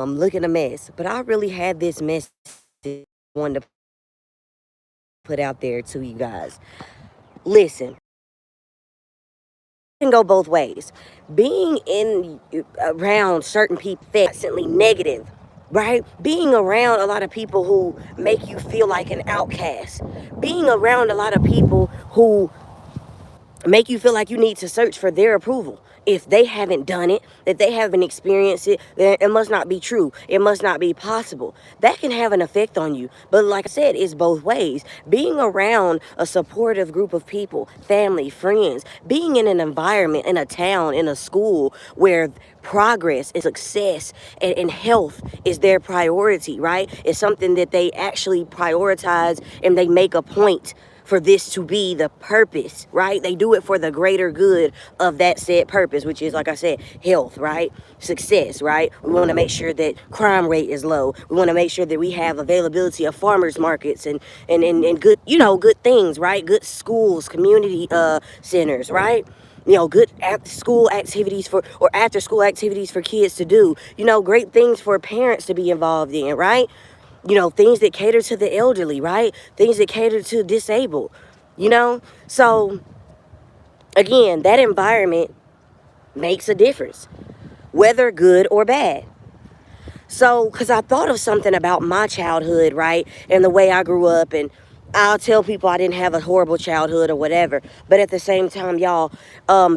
I'm looking a mess, but I really had this message I wanted to put out there to you guys. Listen, it can go both ways. Being in around certain people constantly negative, right? Being around a lot of people who make you feel like an outcast. Being around a lot of people who make you feel like you need to search for their approval. If they haven't done it, if they haven't experienced it, then it must not be true. It must not be possible. That can have an effect on you. But like I said, it's both ways. Being around a supportive group of people, family, friends, being in an environment, in a town, in a school where progress and success and health is their priority, right? It's something that they actually prioritize and they make a point for this to be the purpose, right? They do it for the greater good of that said purpose, which is, like I said, health, right? Success, right? We want to make sure that crime rate is low. We want to make sure that we have availability of farmers markets and good, good things, right? Good schools, community centers, right? Good after school activities for kids to do, great things for parents to be involved in, right? Things that cater to the elderly, right? Things that cater to disabled, So, again, that environment makes a difference, whether good or bad. So, because I thought of something about my childhood, right? And the way I grew up, and I'll tell people I didn't have a horrible childhood or whatever. But at the same time, y'all,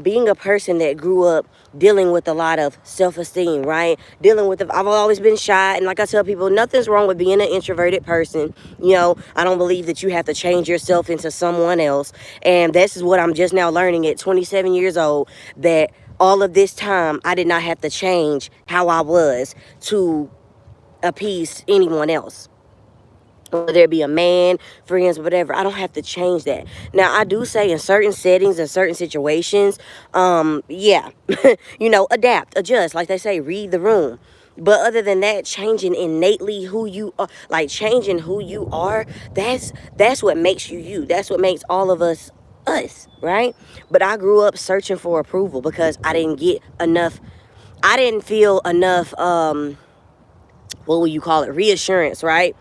being a person that grew up dealing with a lot of self-esteem, right? I've always been shy. And like I tell people, nothing's wrong with being an introverted person. I don't believe that you have to change yourself into someone else. And this is what I'm just now learning at 27 years old, that all of this time, I did not have to change how I was to appease anyone else. Whether it be a man, friends, whatever, I don't have to change that. Now, I do say in certain settings and certain situations, yeah, adapt, adjust. Like they say, read the room. But other than that, changing innately who you are, like changing who you are, that's what makes you you. That's what makes all of us us, right? But I grew up searching for approval because I didn't get enough. I didn't feel enough, what will you call it, reassurance, right?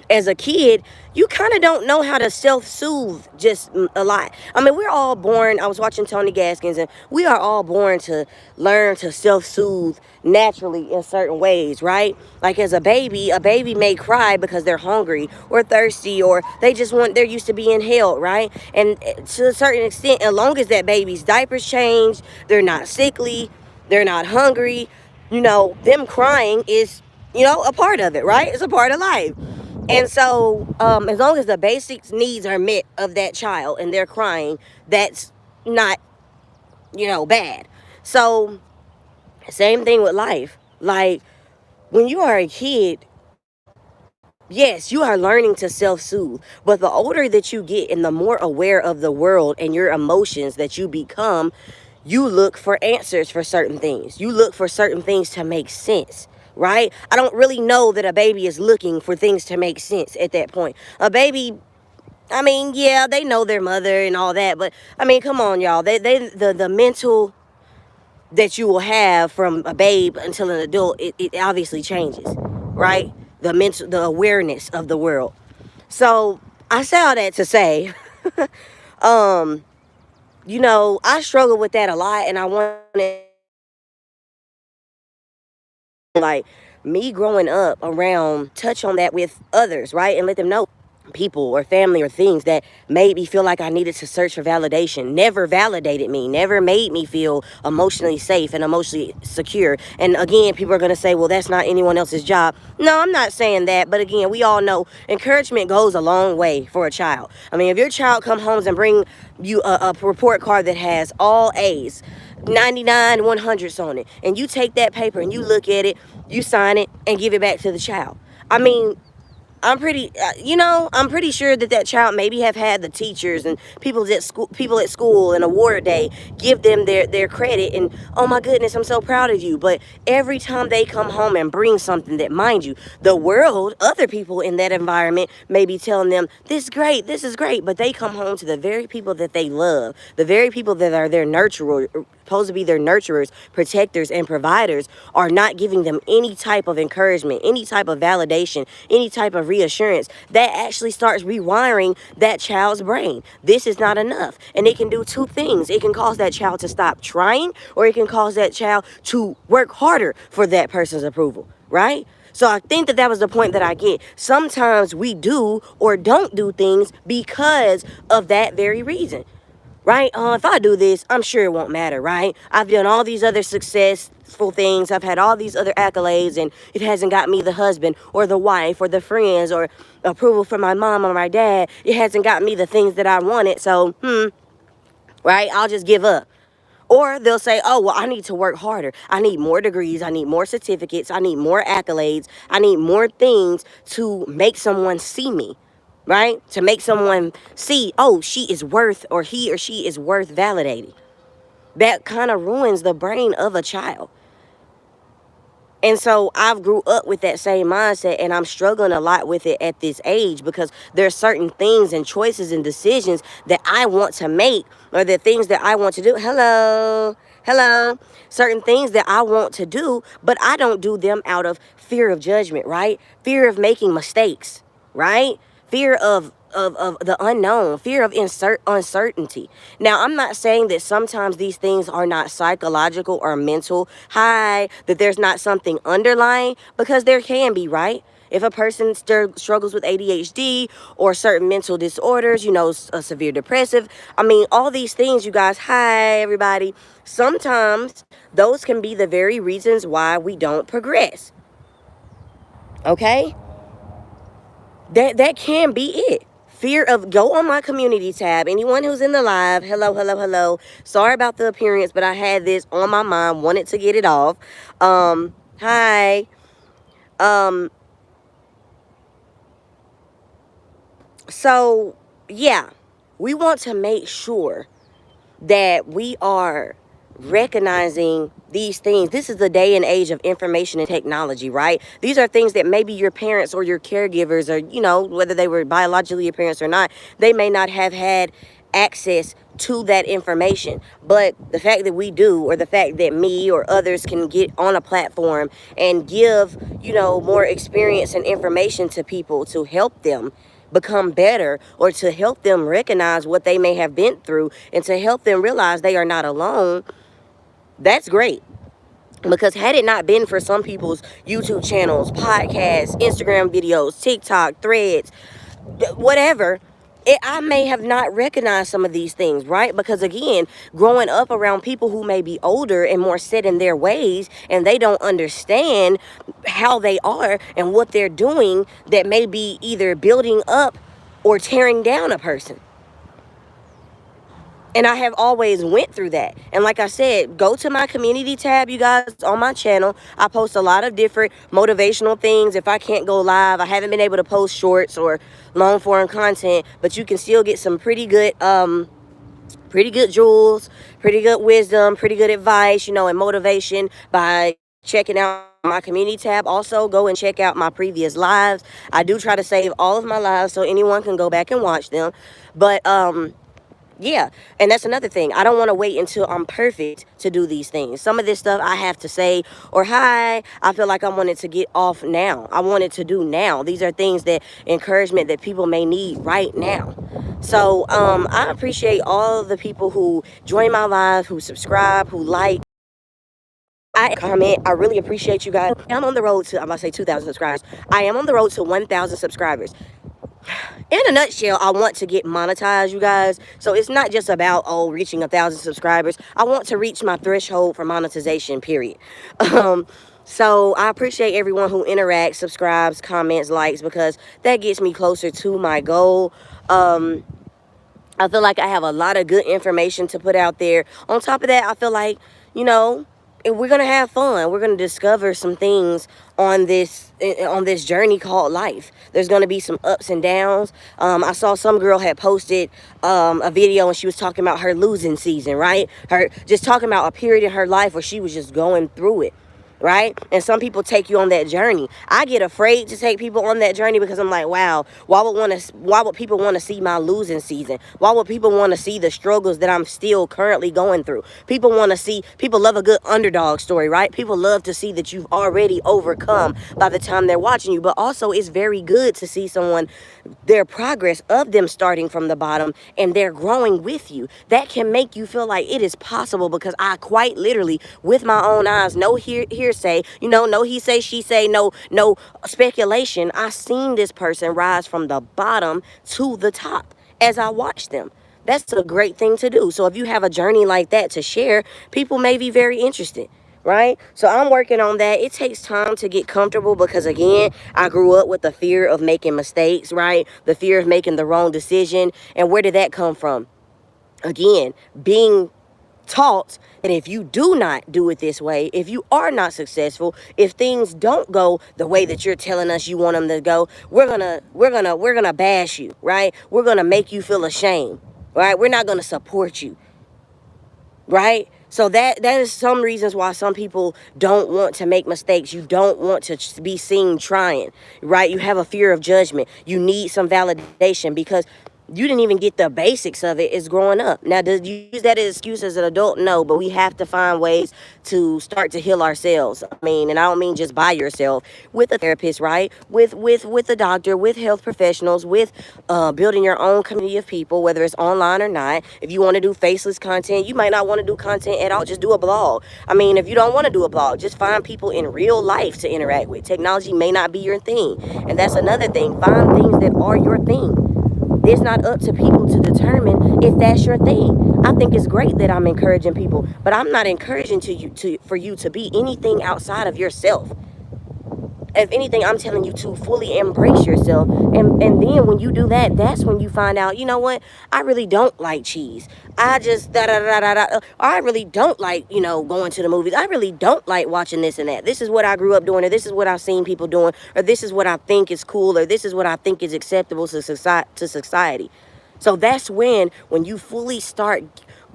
As a kid, you kind of don't know how to self-soothe just a lot. I mean, we're all born, I was watching Tony Gaskins, and we are all born to learn to self-soothe naturally in certain ways, right? Like as a baby may cry because they're hungry or thirsty, or they're used to being held, right? And to a certain extent, as long as that baby's diapers change, they're not sickly, they're not hungry, them crying is, a part of it, right? It's a part of life. And so, as long as the basic needs are met of that child and they're crying, that's not, bad. So, same thing with life. Like, when you are a kid, yes, you are learning to self-soothe. But the older that you get and the more aware of the world and your emotions that you become, you look for answers for certain things. You look for certain things to make sense. Right? I don't really know that a baby is looking for things to make sense at that point. A baby, I mean, yeah, they know their mother and all that, but I mean, come on, y'all. The mental that you will have from a babe until an adult, it obviously changes, right? The awareness of the world. So I say all that to say, I struggle with that a lot, and I want to, like, me growing up around, touch on that with others, right? And let them know, people or family or things that made me feel like I needed to search for validation, never validated me, never made me feel emotionally safe and emotionally secure. And again, people are going to say, well, that's not anyone else's job. No, I'm not saying that. But again, we all know encouragement goes a long way for a child. I mean, if your child come home and bring you a report card that has all A's, 99 100s on it, and you take that paper and you look at it, you sign it and give it back to the child. I mean, I'm pretty, I'm pretty sure that that child maybe have had the teachers and people at school and award day give them their credit. And oh my goodness, I'm so proud of you. But every time they come home and bring something that, mind you, the world, other people in that environment may be telling them, this is great. But they come home to the very people that they love, the very people that are their nurturers, supposed to be their nurturers, protectors, and providers, are not giving them any type of encouragement, any type of validation, any type of reassurance. That actually starts rewiring that child's brain. This is not enough. And it can do two things. It can cause that child to stop trying, or it can cause that child to work harder for that person's approval, right? So I think that was the point that I get. Sometimes we do or don't do things because of that very reason. Right? If I do this, I'm sure it won't matter, right? I've done all these other successful things. I've had all these other accolades, and it hasn't got me the husband or the wife or the friends or approval from my mom or my dad. It hasn't got me the things that I wanted. So, right? I'll just give up. Or they'll say, oh, well, I need to work harder. I need more degrees. I need more certificates. I need more accolades. I need more things to make someone see me. Right? To make someone see, oh, she is worth, or he or she is worth validating. That kind of ruins the brain of a child. And so I've grew up with that same mindset, and I'm struggling a lot with it at this age, because there's certain things and choices and decisions that I want to make, or the things that I want to do. Hello. Certain things that I want to do, but I don't do them out of fear of judgment, right? Fear of making mistakes, right? Fear of the unknown, fear of uncertainty. Now, I'm not saying that sometimes these things are not psychological or mental, that there's not something underlying, because there can be, right? If a person struggles with ADHD or certain mental disorders, a severe depressive, all these things, you guys, everybody, sometimes those can be the very reasons why we don't progress. Okay? That can be it. Fear of, go on my community tab. Anyone who's in the live, hello. Sorry about the appearance, but I had this on my mind, wanted to get it off. Hi. So, yeah, we want to make sure that we are recognizing these things. This is the day and age of information and technology, right? These are things that maybe your parents or your caregivers, or whether they were biologically your parents or not, they may not have had access to that information. But the fact that we do, or the fact that me or others can get on a platform and give, more experience and information to people to help them become better, or to help them recognize what they may have been through, and to help them realize they are not alone, that's great. Because had it not been for some people's YouTube channels, podcasts, Instagram videos, TikTok, threads, whatever, I may have not recognized some of these things, right? Because again, growing up around people who may be older and more set in their ways, and they don't understand how they are and what they're doing, that may be either building up or tearing down a person. And I have always went through that. And like I said, go to my community tab, you guys, on my channel. I post a lot of different motivational things. If I can't go live, I haven't been able to post shorts or long form content, but you can still get some pretty good jewels, pretty good wisdom, pretty good advice, and motivation by checking out my community tab. Also, go and check out my previous lives. I do try to save all of my lives so anyone can go back and watch them. But yeah, and that's another thing. I don't want to wait until I'm perfect to do these things. Some of this stuff I have to say, or I feel like I wanted to get off now. I wanted to do now. These are things that, encouragement that people may need right now. So I appreciate all the people who join my live, who subscribe, who like, I comment. I really appreciate you guys. I'm on the road to, I'm about to say 2,000 subscribers. I am on the road to 1,000 subscribers. In a nutshell, I want to get monetized, you guys. So it's not just about, reaching 1,000 subscribers. I want to reach my threshold for monetization, period. So I appreciate everyone who interacts, subscribes, comments, likes, because that gets me closer to my goal. I feel like I have a lot of good information to put out there. On top of that, I feel like, and we're gonna have fun. We're gonna discover some things on this journey called life. There's gonna be some ups and downs. I saw some girl had posted a video, and she was talking about her losing season, right? Her just talking about a period in her life where she was just going through it, right? And some people take you on that journey. I get afraid to take people on that journey because I'm like, wow, why would people want to see my losing season? Why would people want to see the struggles that I'm still currently going through? People love a good underdog story, right? People love to see that you've already overcome by the time they're watching you. But also, it's very good to see someone, their progress of them starting from the bottom and they're growing with you. That can make you feel like it is possible, because I quite literally, with my own eyes, no hearsay, no he say, she say, no speculation, I seen this person rise from the bottom to the top as I watched them. That's a great thing to do. So if you have a journey like that to share, people may be very interested, right? So I'm working on that. It takes time to get comfortable because, again, I grew up with the fear of making mistakes, right? The fear of making the wrong decision. And where did that come from? Again, being taught that if you do not do it this way, if you are not successful, if things don't go the way that you're telling us you want them to go, we're gonna bash you, right? We're gonna make you feel ashamed, right? We're not gonna support you, right? So that is some reasons why some people don't want to make mistakes. You don't want to be seen trying, right? You have a fear of judgment. You need some validation because you didn't even get the basics of it as growing up. Now, does you use that as an excuse as an adult? No, but we have to find ways to start to heal ourselves. I mean, and I don't mean just by yourself, with a therapist, right? With a doctor, with health professionals, with building your own community of people, whether it's online or not. If you want to do faceless content, you might not want to do content at all. Just do a blog. I mean, if you don't want to do a blog, just find people in real life to interact with. Technology may not be your thing. And that's another thing. Find things that are your thing. It's not up to people to determine if that's your thing. I think it's great that I'm encouraging people, but I'm not encouraging for you to be anything outside of yourself. If anything, I'm telling you to fully embrace yourself. And then when you do that, that's when you find out, you know what? I really don't like cheese. I just I really don't like, going to the movies. I really don't like watching this and that. This is what I grew up doing, or this is what I've seen people doing, or this is what I think is cool, or this is what I think is acceptable to society. So that's when you fully start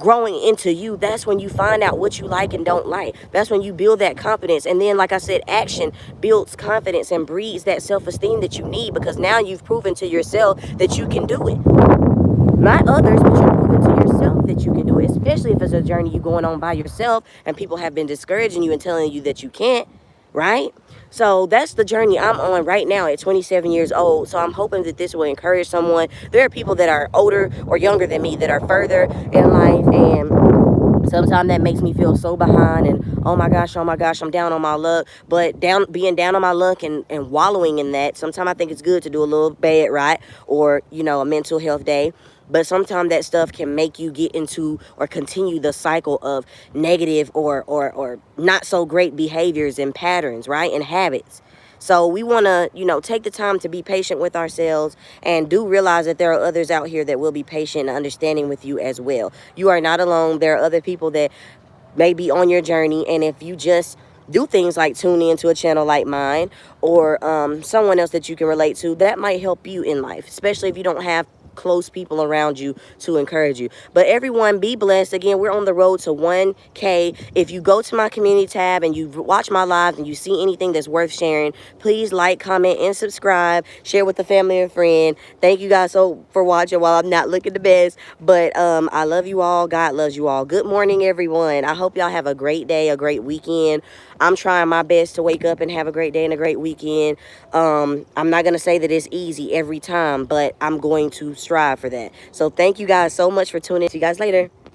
growing into you, that's when you find out what you like and don't like. That's when you build that confidence. And then, like I said, action builds confidence and breeds that self-esteem that you need, because now you've proven to yourself that you can do it. Not others, but you've proven to yourself that you can do it, especially if it's a journey you're going on by yourself and people have been discouraging you and telling you that you can't, right? So that's the journey I'm on right now at 27 years old. So I'm hoping that this will encourage someone. There are people that are older or younger than me that are further in life, and sometimes that makes me feel so behind and oh my gosh, I'm down on my luck. But being down on my luck and wallowing in that, sometimes I think it's good to do a little bad, right? Or, a mental health day. But sometimes that stuff can make you get into or continue the cycle of negative or not so great behaviors and patterns, right? And habits. So we want to, take the time to be patient with ourselves, and do realize that there are others out here that will be patient and understanding with you as well. You are not alone. There are other people that may be on your journey. And if you just do things like tune into a channel like mine, or someone else that you can relate to, that might help you in life, especially if you don't have close people around you to encourage you. But everyone, be blessed. Again, we're on the road to 1K. If you go to my community tab and you watch my lives and you see anything that's worth sharing, please like, comment, and subscribe. Share with a family and friend. Thank you guys so for watching while I'm not looking the best. But I love you all. God loves you all. Good morning, everyone. I hope y'all have a great day, a great weekend. I'm trying my best to wake up and have a great day and a great weekend. I'm not going to say that it's easy every time, but I'm going to strive for that. So thank you guys so much for tuning in. See you guys later.